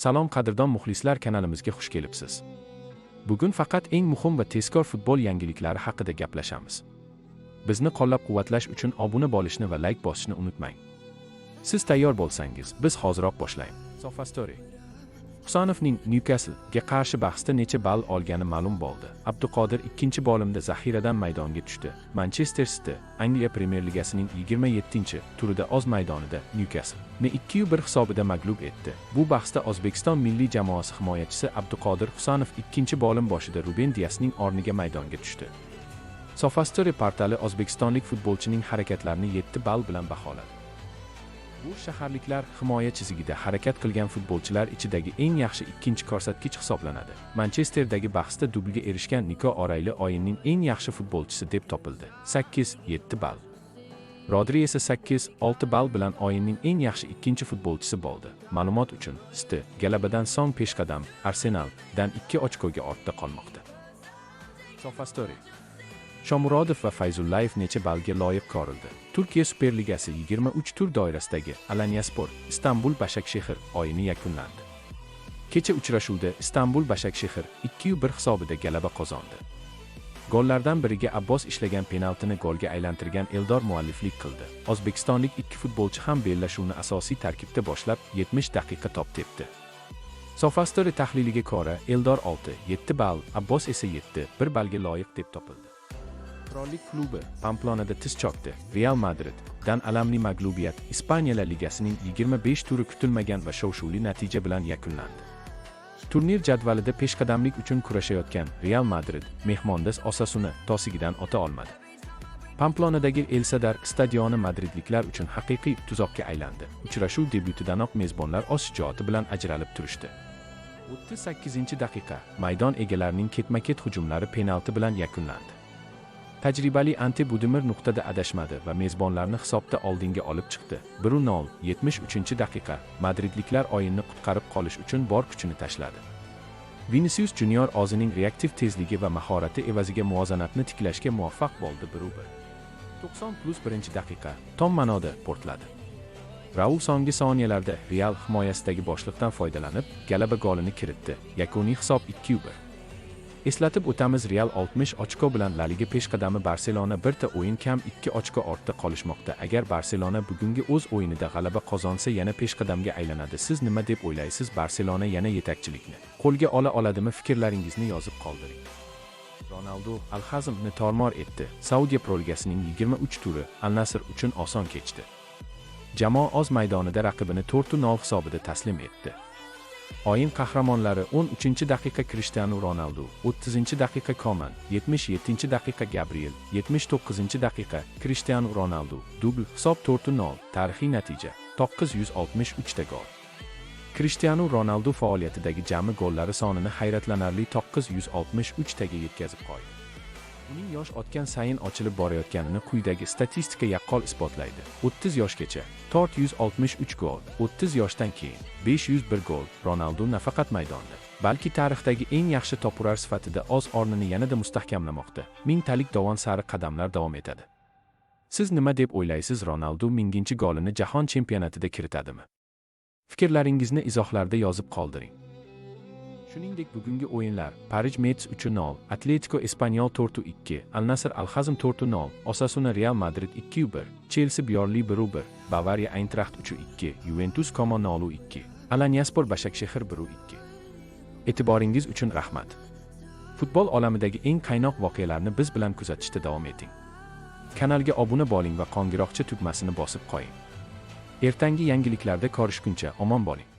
Salom qadrdon muxlislar, kanalimizga xush kelibsiz. Bugun faqat eng muhim va tezkor futbol yangiliklari haqida gaplashamiz. Bizni qo'llab-quvvatlash uchun obuna bo'lishni va like bosishni unutmang. Siz tayyor bo'lsangiz, biz hoziroq boshlaymiz. SofaStory. Husanovning Newcastle-ga qarshi bahsda necha ball olgani ma'lum bo'ldi. Abduqodir ikkinchi bo'limda zaxiradan maydonga tushdi. Manchester City Angliya Premyer Ligasining 27-turida o'z maydonida Newcastle-ni 2-1 hisobida mag'lub etdi. Bu bahsda O'zbekiston milliy jamoasi himoyachisi Abduqodir Husanov ikkinchi bo'lim boshida Ruben Diasning o'rniga maydonga tushdi. SofaStory portali o'zbekistonlik futbolchining harakatlarini 7 ball bilan baholadi. Bu shaharliklar himoya chizigida harakat qilgan futbolchilar ichidagi eng yaxshi ikkinchi ko'rsatkich hisoblanadi. Manchesterdagi bahsda dublga erishgan Niko O'Reilly o'yinning eng yaxshi futbolchisi deb topildi. 8-7 ball. Rodri esa 8-6 ball bilan o'yinning eng yaxshi ikkinchi futbolchisi bo'ldi. Ma'lumot uchun, City g'alabadan so'ng peshqadam Arsenaldan 2 ochkoga ortda qolmoqda. SofaStory. Shomurodov va Fayzullayev necha ballga loyiq ko'rildi. Turkiya Superligasi 23 tur doirasidagi Alanyaspor Istanbul Başakşehir o'yini yakunlandi. Kecha uchrashuvda Istanbul Başakşehir 2-1 hisobida g'alaba qozondi. Gollardan biriga Abbos ishlagan penaltini golga aylantirgan Eldor mualliflik qildi. O'zbekistonlik ikki futbolchi ham bellashuvni asosiy tarkibda boshlab 70 daqiqa top tepdi. SofaStory tahliliga ko'ra, Eldor 6-7 ball, Abbos esa 7-1 ballga loyiq deb topildi. Qirollik klubi Pamplonada tiz cho'kdi. Real Madriddan alamli mag'lubiyat. Ispaniya La Ligasining 25 turi kutilmagan va shov-shuvli natija bilan yakunlandi. Turnir jadvalida peshqadamlik uchun kurashayotgan Real Madrid mehmonda Osasuna tosigidan o'ta olmadi. Pamplonadagi El Sadar stadioni madridliklar uchun haqiqiy tuzoqqa aylandi. Uchrashuv debyutidanoq mezbonlar o'z shijoati bilan ajralib turishdi. 38-daqiqa maydon egalarining ketma-ket hujumlari penalti bilan yakunlandi. Tajribali Ante Budimir nuqtada adashmadi va mezbonlarni hisobda oldinga olib chiqdi. 1-0. 73-daqiqa madridliklar o'yinni qutqarib qolish uchun bor kuchini tashladi. Vinicius Junior o'zining reaktiv tezligi va mahorati evaziga muvozanatni tiklashga muvaffaq bo'ldi. 90+1-daqiqa tom ma'noda portladi. Raul so'nggi soniyalarda Real himoyasidagi boshliqdan foydalanib, g'alaba golini kiritdi. Yakuniy hisob 2-1. Eslatib o'tamiz, Real 60 ochko bilan La Liga peshqadami Barselona birta o'yin kam 2 ochko ortda qolishmoqda. Agar Barselona bugungi o'z o'yinida g'alaba qozonsa, yana peshqadamga aylanadi. Siz nima deb o'ylaysiz? Barselona yana yetakchilikni qo'lga ola oladimi? Fikrlaringizni yozib qoldiring. Ronaldo Al-Hazmni tormor etdi. Saudiya Pro Ligasining 23 turi Al-Nasr uchun oson kechdi. Jamoa o'z maydonida raqibini 4-0 hisobida taslim etdi. O'yin qahramonlari 13-daqiqa Cristiano Ronaldo, 30-daqiqa Koman, 77-daqiqa Gabriel, 79-daqiqa Cristiano Ronaldo. Dubl hisob 4-0. Tarixiy natija 963 ta gol. Cristiano Ronaldo faoliyatidagi jami gollari sonini hayratlanarli 963 taga yetkazib qo'ydi. Uning yosh o'tgan sayin ochilib borayotganini quyidagi statistika yaqqol isbotlaydi. 30 yoshgacha 463 gol, 30 yoshdan keyin 501 gol. Ronaldo nafaqat maydonda, balki tarixdagi eng yaxshi topurar sifatida o'z o'rnini yanada mustahkamlamoqda. Mingtalik dovon sari qadamlar davom etadi. Siz nima deb o'ylaysiz? Ronaldo 1000-chi golini jahon chempionatida kiritadimi? Fikrlaringizni izohlarda yozib qoldiring. Shuningdek, bugungi o'yinlar: Parij Metz 3-0, Atletico Espanyol 4-2, Al-Nasr Al-Hazm 4-0, Osasuna Real Madrid 2-1, Chelsea Burnley 1-1, Bavariya Eintracht 3-2, Juventus Como 0-2, Alanyaspor Başakşehir 1-2. E'tiboringiz uchun rahmat. Futbol olamidagi eng qaynoq voqealarni biz bilan kuzatishda davom eting. Kanalga obuna bo'ling va qo'ng'iroqcha tugmasini bosib qo'ying. Ertangi yangiliklarda ko'rishguncha omon bo'ling.